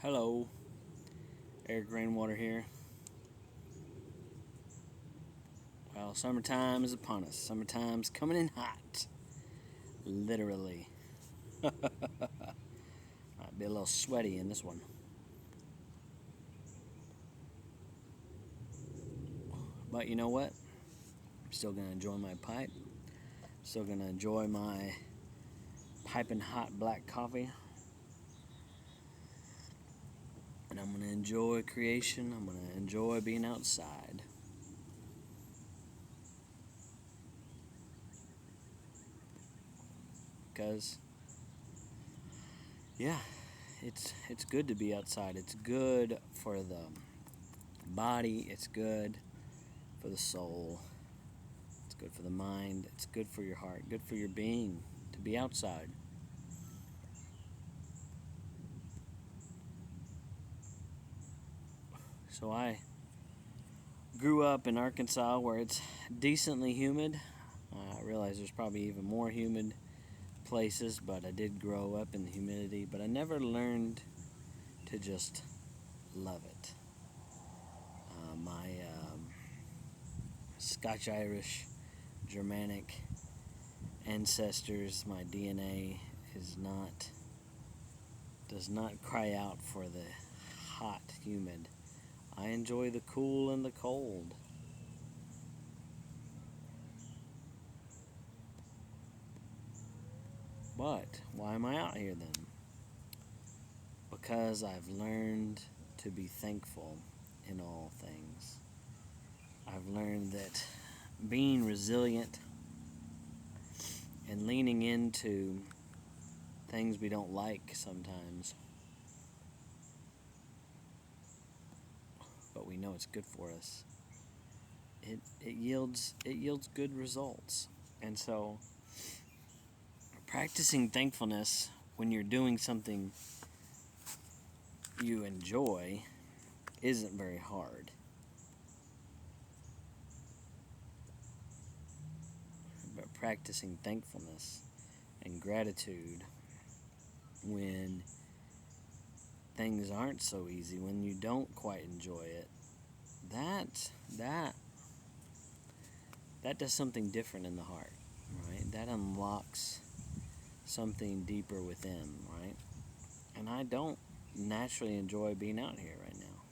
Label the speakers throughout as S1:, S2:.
S1: Hello, Eric Rainwater here. Well, summertime is upon us. Summertime's coming in hot. Literally. Might be a little sweaty in this one. But you know what? I'm still going to enjoy my pipe. Still going to enjoy my piping hot black coffee. And I'm going to enjoy creation. I'm going to enjoy being outside. Because, yeah, it's good to be outside. It's good for the body. It's good for the soul. It's good for the mind. It's good for your heart. Good for your being to be outside. So I grew up in Arkansas where it's decently humid. I realize there's probably even more humid places, but I did grow up in the humidity. But I never learned to just love it. My Scotch Irish Germanic ancestors, my DNA does not cry out for the hot, humid. I enjoy the cool and the cold. But why am I out here then? Because I've learned to be thankful in all things. I've learned that being resilient and leaning into things we don't like sometimes, but we know it's good for us. It yields good results. And so practicing thankfulness when you're doing something you enjoy isn't very hard. But practicing thankfulness and gratitude when things aren't so easy, when you don't quite enjoy it, that that that does something different in the heart, right? That unlocks something deeper within, right? And I don't naturally enjoy being out here right now.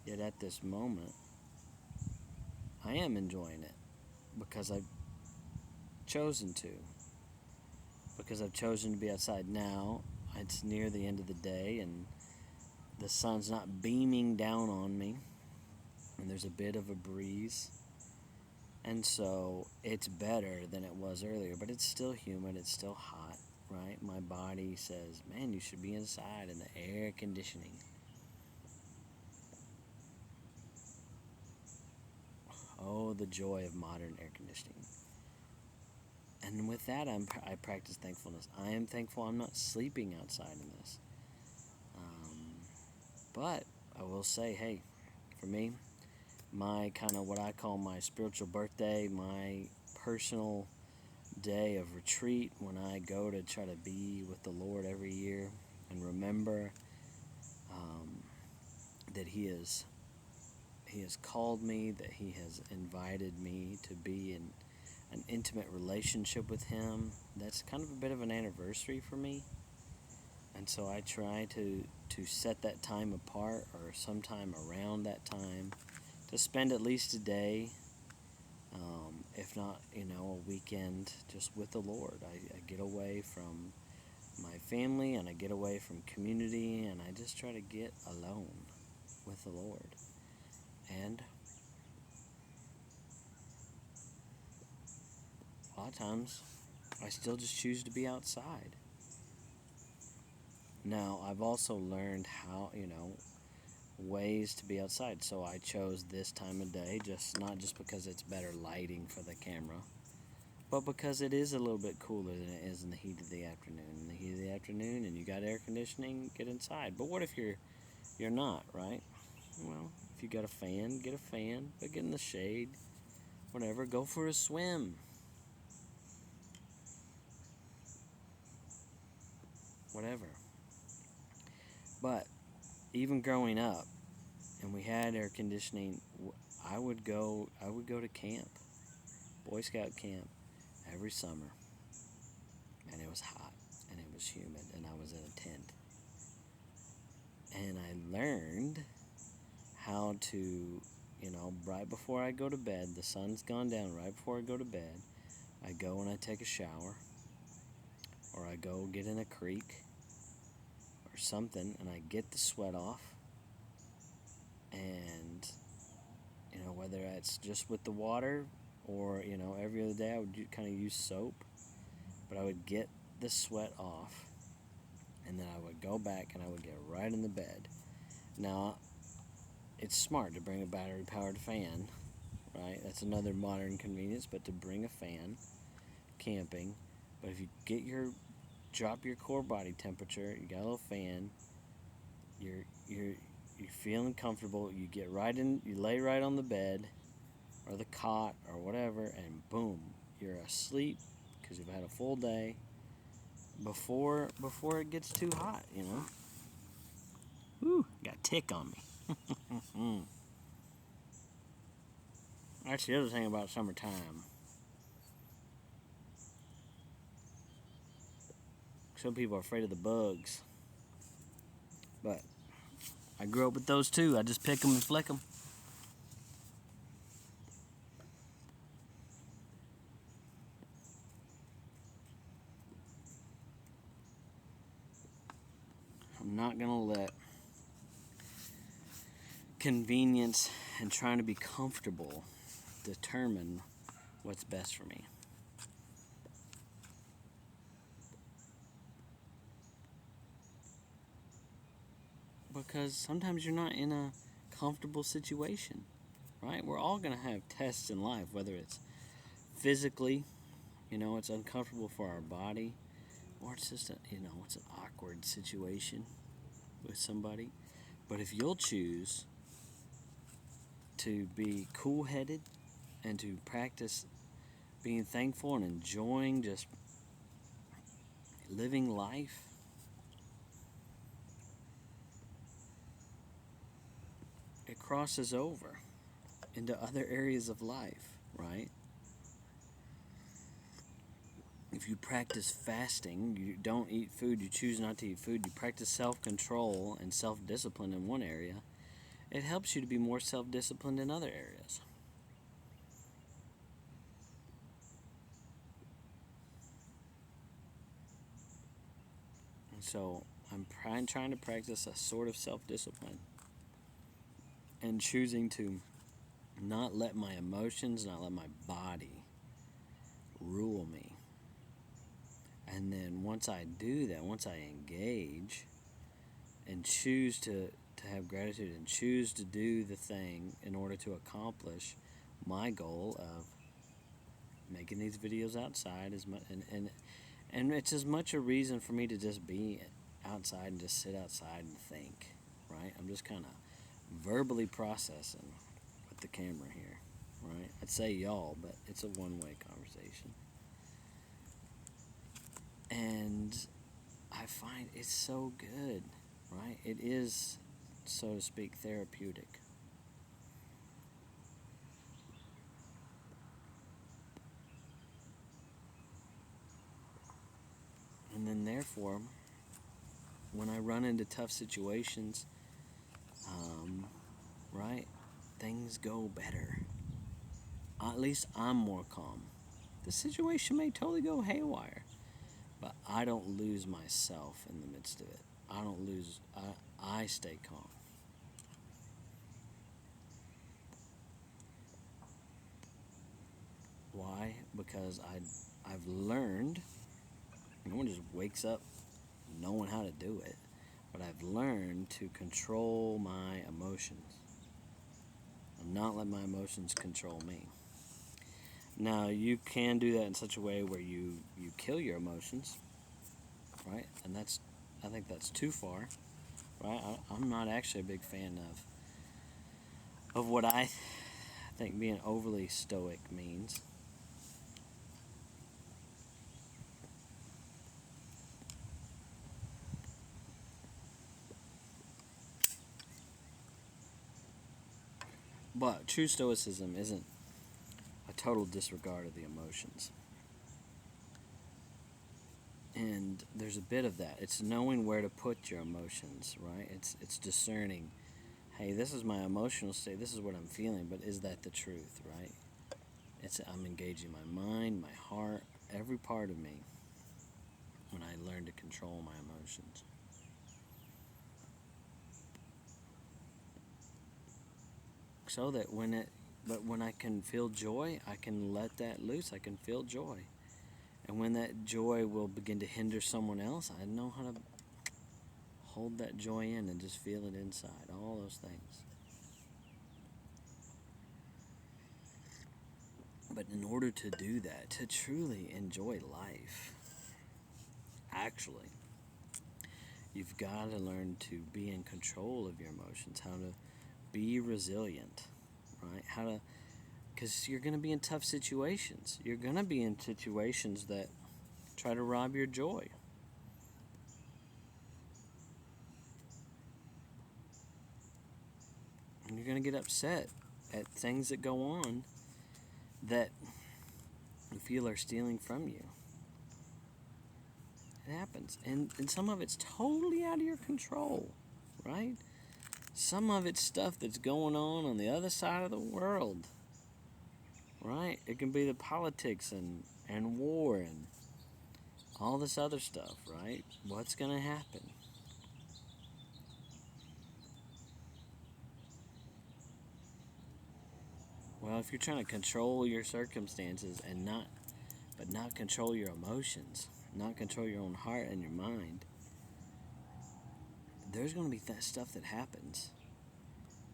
S1: Yet at this moment, I am enjoying it because I've chosen to. Because I've chosen to be outside now. It's near the end of the day and the sun's not beaming down on me. And there's a bit of a breeze. And so it's better than it was earlier, but it's still humid, it's still hot, right? My body says, man, you should be inside in the air conditioning. Oh, the joy of modern air conditioning. And with that, I practice thankfulness. I am thankful I'm not sleeping outside in this. But I will say, hey, for me, my kind of what I call my spiritual birthday, my personal day of retreat when I go to try to be with the Lord every year and remember um, that He has called me, that He has invited me to be in an intimate relationship with Him. That's kind of a bit of an anniversary for me. And so I try to set that time apart or sometime around that time to spend at least a day, if not, a weekend just with the Lord. I get away from my family and I get away from community and I just try to get alone with the Lord. And a lot of times I still just choose to be outside. Now, I've also learned how, ways to be outside. So I chose this time of day, just not just because it's better lighting for the camera, but because it is a little bit cooler than it is in the heat of the afternoon. In the heat of the afternoon and you got air conditioning, get inside. But what if you're not, right? Well, if you got a fan, get a fan, but get in the shade, whatever, go for a swim. Whatever. But even growing up, and we had air conditioning, I would go to camp, Boy Scout camp, every summer, and it was hot and it was humid, and I was in a tent, and I learned how to, right before I go to bed, the sun's gone down. Right before I go to bed, I go and I take a shower, or I go get in a creek or something, and I get the sweat off. And whether it's just with the water, or every other day I would kind of use soap, but I would get the sweat off, and then I would go back and I would get right in the bed. Now, it's smart to bring a battery powered fan, right? That's another modern convenience, but to bring a fan camping. But if you drop your core body temperature, you got a little fan, you're feeling comfortable, you get right in, you lay right on the bed or the cot or whatever, and boom, you're asleep because you've had a full day before it gets too hot. Woo, got a tick on me. Actually, the other thing about summertime, some people are afraid of the bugs, but I grew up with those too. I just pick them and flick them. I'm not going to let convenience and trying to be comfortable determine what's best for me. Because sometimes you're not in a comfortable situation, right? We're all going to have tests in life, whether it's physically, it's uncomfortable for our body, or it's just it's an awkward situation with somebody. But if you'll choose to be cool-headed and to practice being thankful and enjoying just living life, it crosses over into other areas of life, right? If you practice fasting, you don't eat food, you choose not to eat food, you practice self-control and self-discipline in one area, it helps you to be more self-disciplined in other areas. And so I'm trying to practice a sort of self-discipline and choosing to not let my emotions, not let my body rule me. And then once I do that, once I engage and choose to have gratitude and choose to do the thing in order to accomplish my goal of making these videos outside, and it's as much a reason for me to just be outside and just sit outside and think, right? I'm just kind of verbally processing with the camera here, right? I'd say y'all, but it's a one-way conversation. And I find it's so good, right? It is, so to speak, therapeutic. And then therefore, when I run into tough situations, right, things go better. At least I'm more calm. The situation may totally go haywire, but I don't lose myself in the midst of it. I stay calm. Why? Because I've learned, no one just wakes up knowing how to do it, but I've learned to control my emotions and not let my emotions control me. Now, you can do that in such a way where you kill your emotions, right? And I think that's too far, right? I'm not actually a big fan of what I think being overly stoic means. But true stoicism isn't a total disregard of the emotions. And there's a bit of that. It's knowing where to put your emotions, right? It's discerning, hey, this is my emotional state, this is what I'm feeling, but is that the truth, right? I'm engaging my mind, my heart, every part of me when I learn to control my emotions. So that when I can feel joy, I can let that loose. I can feel joy. And when that joy will begin to hinder someone else, I know how to hold that joy in and just feel it inside. All those things. But in order to do that, to truly enjoy life, actually, you've got to learn to be in control of your emotions, how to be resilient, right? Because you're going to be in tough situations. You're going to be in situations that try to rob your joy. And you're going to get upset at things that go on that you feel are stealing from you. It happens. And some of it's totally out of your control, right? Some of it's stuff that's going on the other side of the world, right? It can be the politics and war and all this other stuff, right? What's going to happen? Well, if you're trying to control your circumstances but not control your emotions, not control your own heart and your mind, there's going to be stuff that happens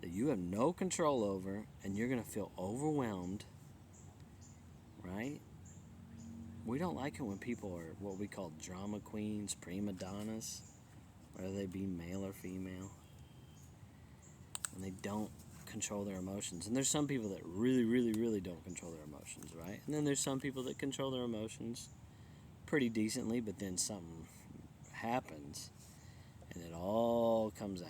S1: that you have no control over, and you're going to feel overwhelmed, right? We don't like it when people are what we call drama queens, prima donnas, whether they be male or female, and they don't control their emotions. And there's some people that really, really, really don't control their emotions, right? And then there's some people that control their emotions pretty decently, but then something happens and it all comes out.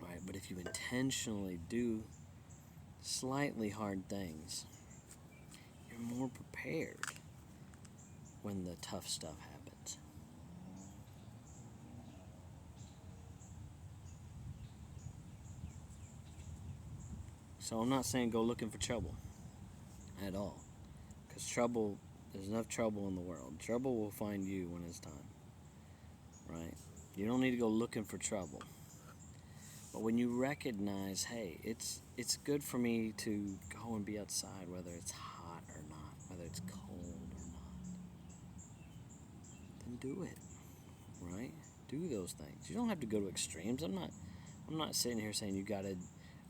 S1: Right? But if you intentionally do slightly hard things, you're more prepared when the tough stuff happens. So I'm not saying go looking for trouble at all, because there's enough trouble in the world. Trouble will find you when it's time, right? You don't need to go looking for trouble. But when you recognize, hey, it's good for me to go and be outside, whether it's hot or not, whether it's cold or not, then do it, right? Do those things. You don't have to go to extremes. I'm not sitting here saying you got to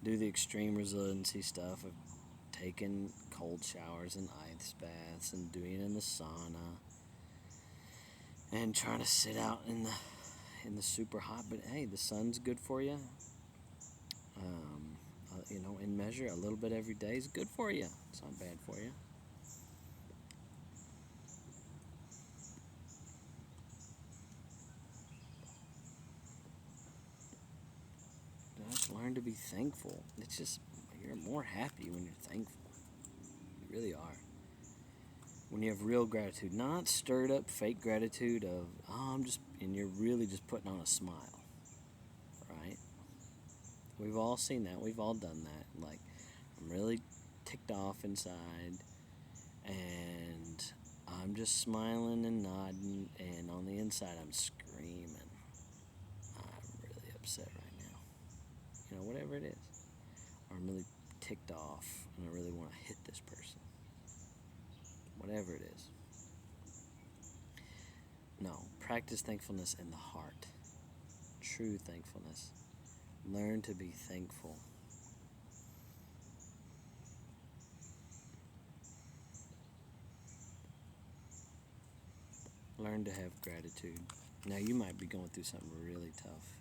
S1: do the extreme resiliency stuff of taking cold showers and ice baths and doing it in the sauna and trying to sit out in the super hot. But hey, the sun's good for you. In measure, a little bit every day is good for you. It's not bad for you. Just learn to be thankful. It's just, you're more happy when you're thankful. You really are. When you have real gratitude, not stirred up fake gratitude of, and you're really just putting on a smile, right? We've all seen that. We've all done that. Like, I'm really ticked off inside, and I'm just smiling and nodding, and on the inside I'm screaming. I'm really upset right now. Whatever it is. Or I'm really ticked off, and I really want to hit this person. Whatever it is. No, practice thankfulness in the heart. True thankfulness. Learn to be thankful. Learn to have gratitude. Now, you might be going through something really tough,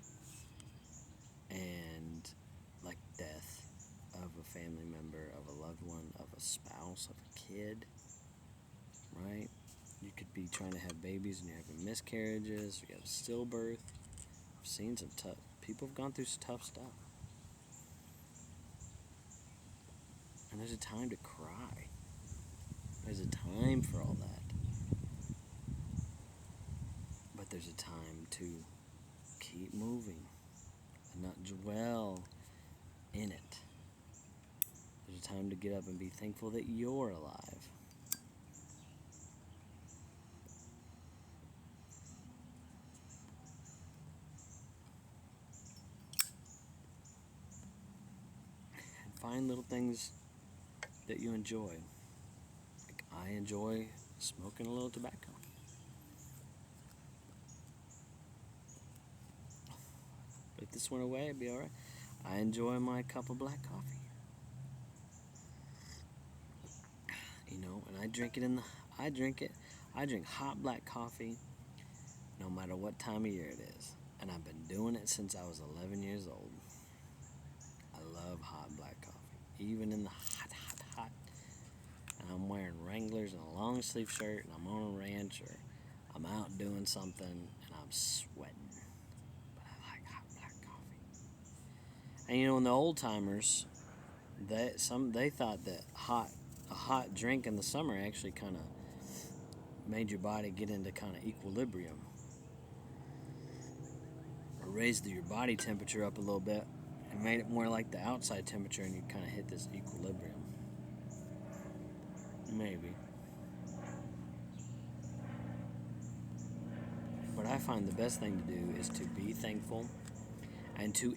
S1: and like death of a family member, of a loved one, of a spouse, of a kid, right? You could be trying to have babies and you're having miscarriages, or you have stillbirth. I've seen some tough People have gone through some tough stuff. And there's a time to cry. There's a time for all that. But there's a time to keep moving and not dwell in it. There's a time to get up and be thankful that you're alive. And find little things that you enjoy. Like I enjoy smoking a little tobacco. But if this went away, it'd be alright. I enjoy my cup of black coffee. You know, and I drink hot black coffee no matter what time of year it is. And I've been doing it since I was 11 years old. I love hot black coffee. Even in the hot. And I'm wearing Wranglers and a long sleeve shirt and I'm on a ranch or I'm out doing something and I'm sweating. But I like hot black coffee. And you know, in the old timers, they thought that a hot drink in the summer actually kind of made your body get into kind of equilibrium, or raised your body temperature up a little bit and made it more like the outside temperature, and you kind of hit this equilibrium. Maybe. But I find the best thing to do is to be thankful and to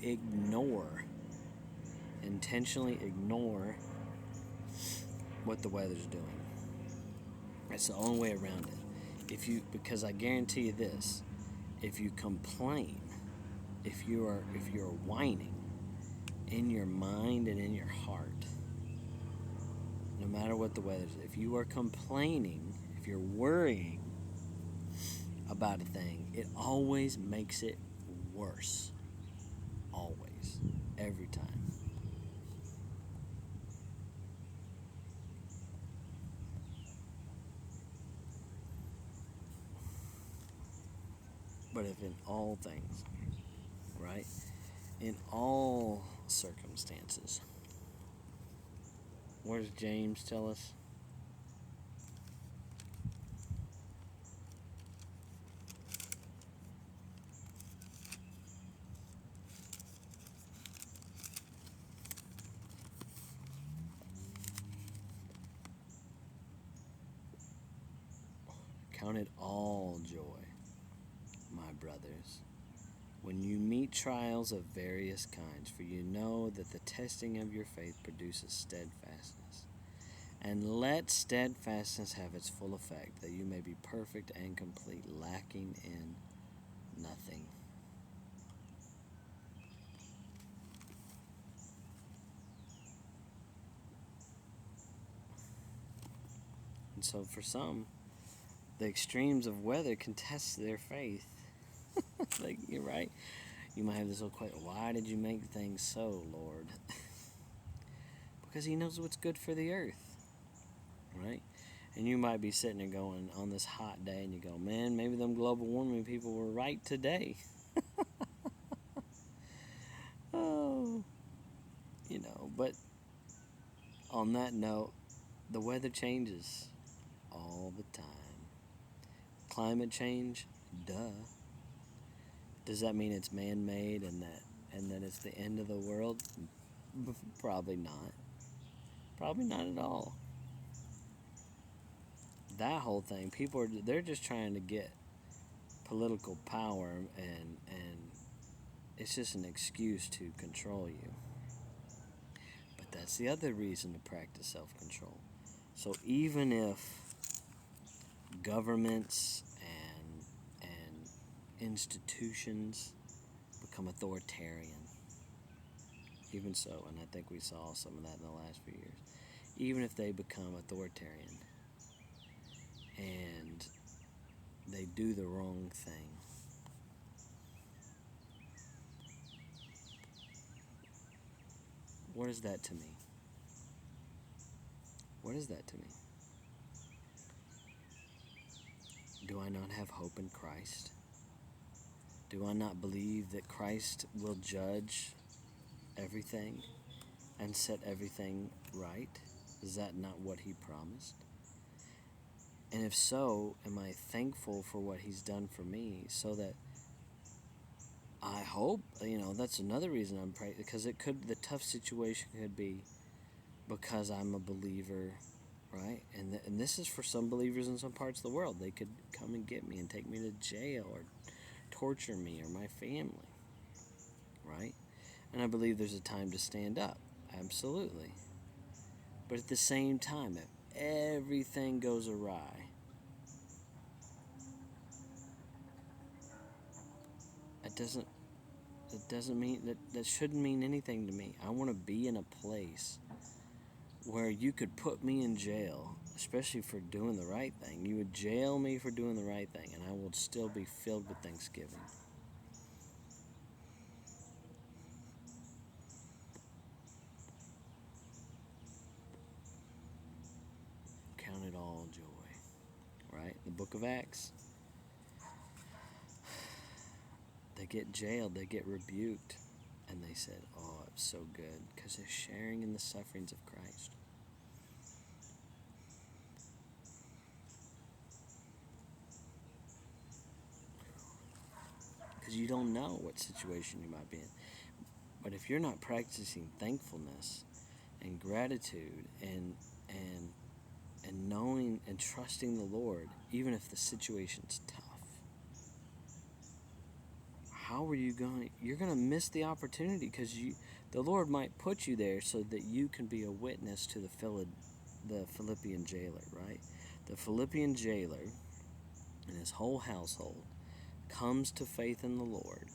S1: intentionally ignore what the weather's doing. That's the only way around it. Because I guarantee you this, if you complain, if you're whining in your mind and in your heart, no matter what the weather is, if you are complaining, if you're worrying about a thing, it always makes it worse. Always. Every time. But if in all things, right? In all circumstances, what does James tell us? Count it all joy, my brothers, when you meet trials of various kinds, for you know that the testing of your faith produces steadfastness. And let steadfastness have its full effect, that you may be perfect and complete, lacking in nothing. And so for some, the extremes of weather can test their faith. Like, you're right. You might have this little question, why did you make things so, Lord? Because he knows what's good for the earth, right? And you might be sitting there going on this hot day and you go, man, maybe them global warming people were right today. Oh, you know, but on that note, the weather changes all the time. Climate change, duh. Does that mean it's man-made and that it's the end of the world? Probably not. Probably not at all. That whole thing, they're just trying to get political power, and it's just an excuse to control you. But that's the other reason to practice self-control. So even if governments and institutions become authoritarian, even so, and I think we saw some of that in the last few years, even if they become authoritarian and they do the wrong thing, what is that to me? What is that to me? Do I not have hope in Christ? Do I not believe that Christ will judge everything and set everything right? Is that not what he promised? And if so, am I thankful for what he's done for me, so that I hope, that's another reason I'm praying, because the tough situation could be because I'm a believer, right? And this is for some believers in some parts of the world. They could come and get me and take me to jail or torture me or my family, right? And I believe there's a time to stand up, absolutely. But at the same time, if everything goes awry, it doesn't mean that shouldn't mean anything to me. I want to be in a place where you could put me in jail, especially for doing the right thing. You would jail me for doing the right thing, and I would still be filled with thanksgiving. Count it all joy, right? The book of Acts. They get jailed, they get rebuked, and they said, oh, it's so good, because they're sharing in the sufferings of Christ. Because you don't know what situation you might be in. But if you're not practicing thankfulness and gratitude and knowing and trusting the Lord, even if the situation's tough, how are you going? You're going to miss the opportunity, because the Lord might put you there so that you can be a witness to the Philippian jailer, right? The Philippian jailer and his whole household comes to faith in the Lord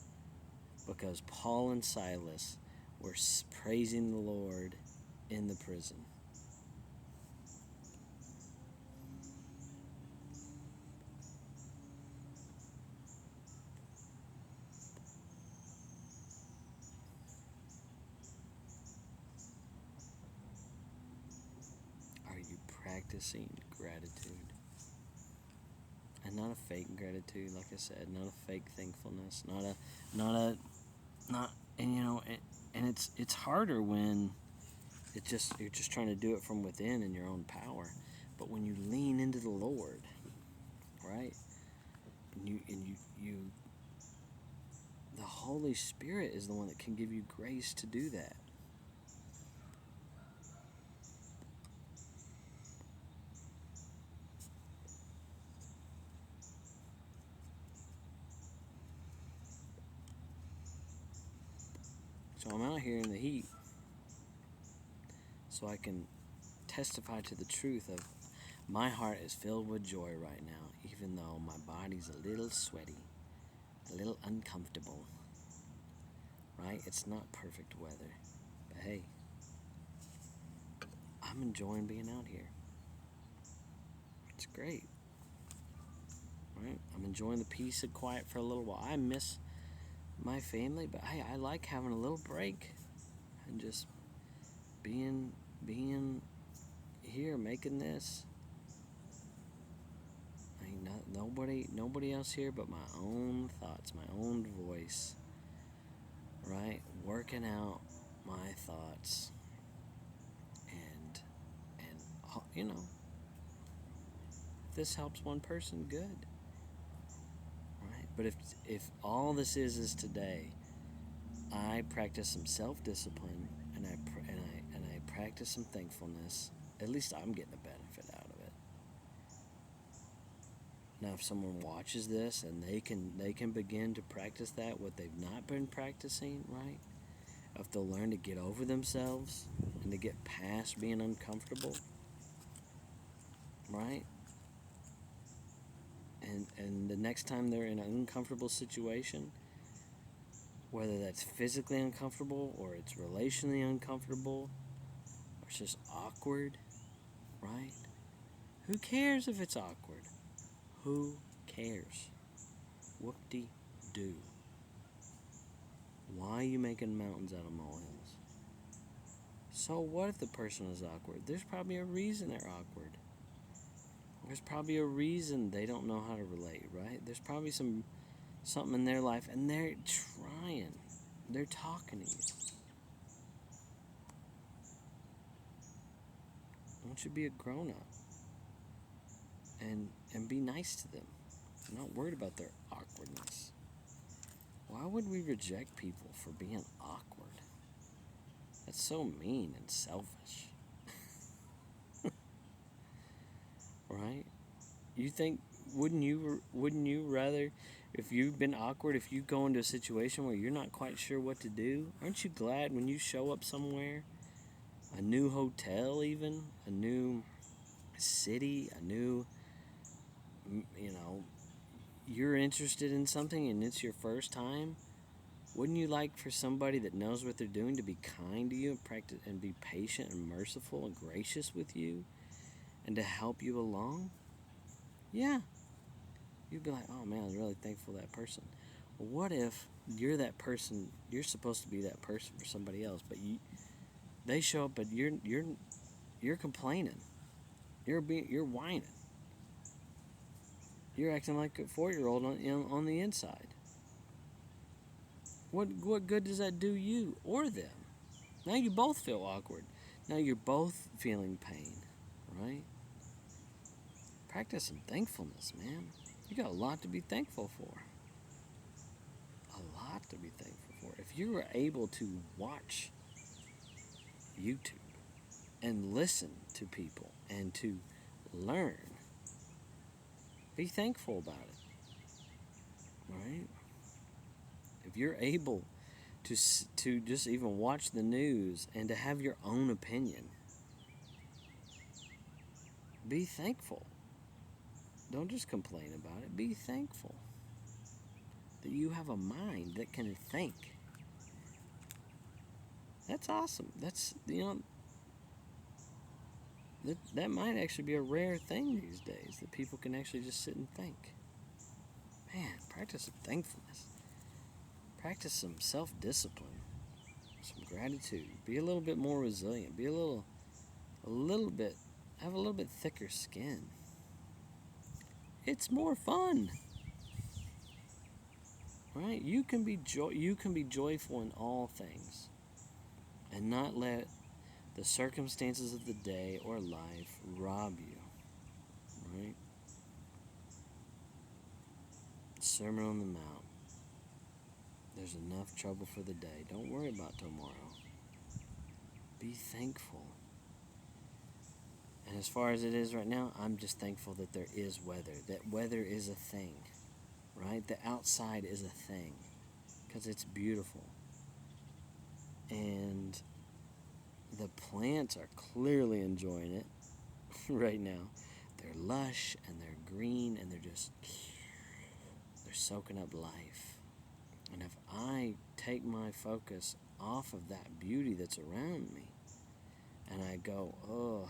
S1: because Paul and Silas were praising the Lord in the prison. Are you practicing gratitude? And not a fake gratitude, like I said, not a fake thankfulness, and it's harder when you're just trying to do it from within in your own power. But when you lean into the Lord, right, and you the Holy Spirit is the one that can give you grace to do that. So I'm out here in the heat so I can testify to the truth of my heart is filled with joy right now, even though my body's a little sweaty, a little uncomfortable, right? It's not perfect weather, but hey, I'm enjoying being out here. It's great, right? I'm enjoying the peace and quiet for a little while. I miss my family, but hey, I like having a little break and just being here making this. Ain't nobody else here but my own thoughts, my own voice, right? Working out my thoughts, and if this helps one person, good, right? But if all this is today, I practice some self-discipline and I practice some thankfulness. At least I'm getting a benefit out of it. Now, if someone watches this and they can begin to practice that, what they've not been practicing, right? If they'll learn to get over themselves and to get past being uncomfortable, right? And the next time they're in an uncomfortable situation, whether that's physically uncomfortable or it's relationally uncomfortable or it's just awkward, right? Who cares if it's awkward? Who cares? Whoop-de-doo. Why are you making mountains out of molehills? So what if the person is awkward? There's probably a reason they're awkward. There's probably a reason they don't know how to relate, right? There's probably some something in their life, and they're trying. They're talking to you. Don't you be a grown-up and be nice to them. I'm not worried about their awkwardness. Why would we reject people for being awkward? That's so mean and selfish. Right? You think wouldn't you rather, if you've been awkward, if you go into a situation where you're not quite sure what to do, aren't you glad when you show up somewhere, a new hotel, even a new city, a new, you know, you're interested in something and it's your first time? Wouldn't you like for somebody that knows what they're doing to be kind to you and practice and be patient and merciful and gracious with you and to help you along? Yeah. You'd be like, oh man, I was really thankful for that person. Well, what if you're that person? You're supposed to be that person for somebody else, but they show up, but you're complaining. You're whining. You're acting like a 4-year-old on the inside. What good does that do you or them? Now you both feel awkward. Now you're both feeling pain, right? Practice some thankfulness, man. You got a lot to be thankful for. A lot to be thankful for. If you were able to watch YouTube and listen to people and to learn, be thankful about it, right? If you're able to just even watch the news and to have your own opinion, be thankful. Don't just complain about it. Be thankful that you have a mind that can think. That's awesome. That's, that might actually be a rare thing these days, that people can actually just sit and think. Man, practice some thankfulness. Practice some self-discipline, some gratitude. Be a little bit more resilient. Be a little bit, have a little bit thicker skin. It's more fun, right? You can be joyful in all things, and not let the circumstances of the day or life rob you, right? Sermon on the Mount. There's enough trouble for the day. Don't worry about tomorrow. Be thankful. And as far as it is right now, I'm just thankful that there is weather. That weather is a thing, right? The outside is a thing because it's beautiful. And the plants are clearly enjoying it right now. They're lush and they're green and they're soaking up life. And if I take my focus off of that beauty that's around me and I go, oh,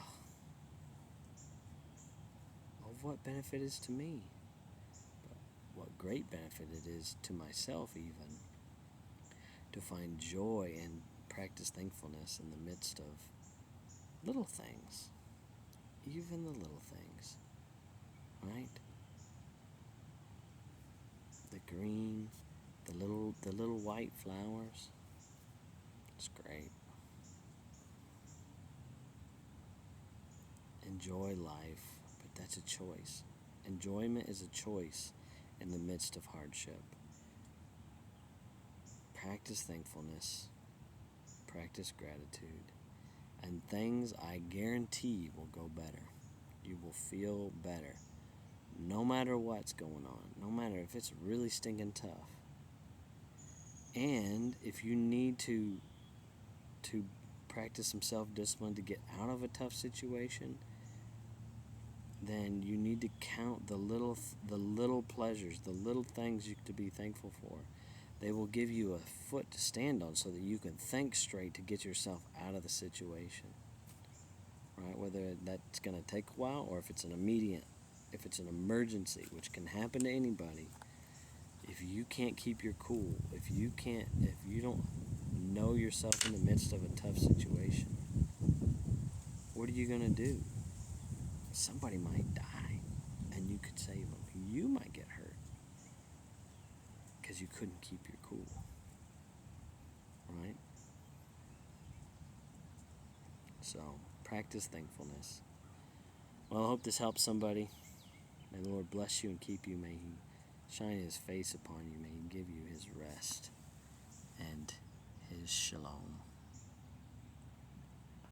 S1: of what benefit is to me? But what great benefit it is to myself even to find joy and practice thankfulness in the midst of little things. Even the little things, right? The green, the little white flowers. It's great. Enjoy life, but that's a choice. Enjoyment is a choice in the midst of hardship. Practice thankfulness, practice gratitude, and things I guarantee will go better. You will feel better, no matter what's going on, no matter if it's really stinking tough. And if you need to practice some self-discipline to get out of a tough situation, then you need to count the little pleasures, the little things you to be thankful for. They will give you a foot to stand on so that you can think straight to get yourself out of the situation. Right? Whether that's going to take a while or if it's an emergency, which can happen to anybody. If you can't keep your cool, if you don't know yourself in the midst of a tough situation, what are you going to do? Somebody might die and you could save them. You might get hurt. because you couldn't keep your cool. Right? So, practice thankfulness. Well, I hope this helps somebody. May the Lord bless you and keep you. May He shine His face upon you. May He give you His rest and His shalom.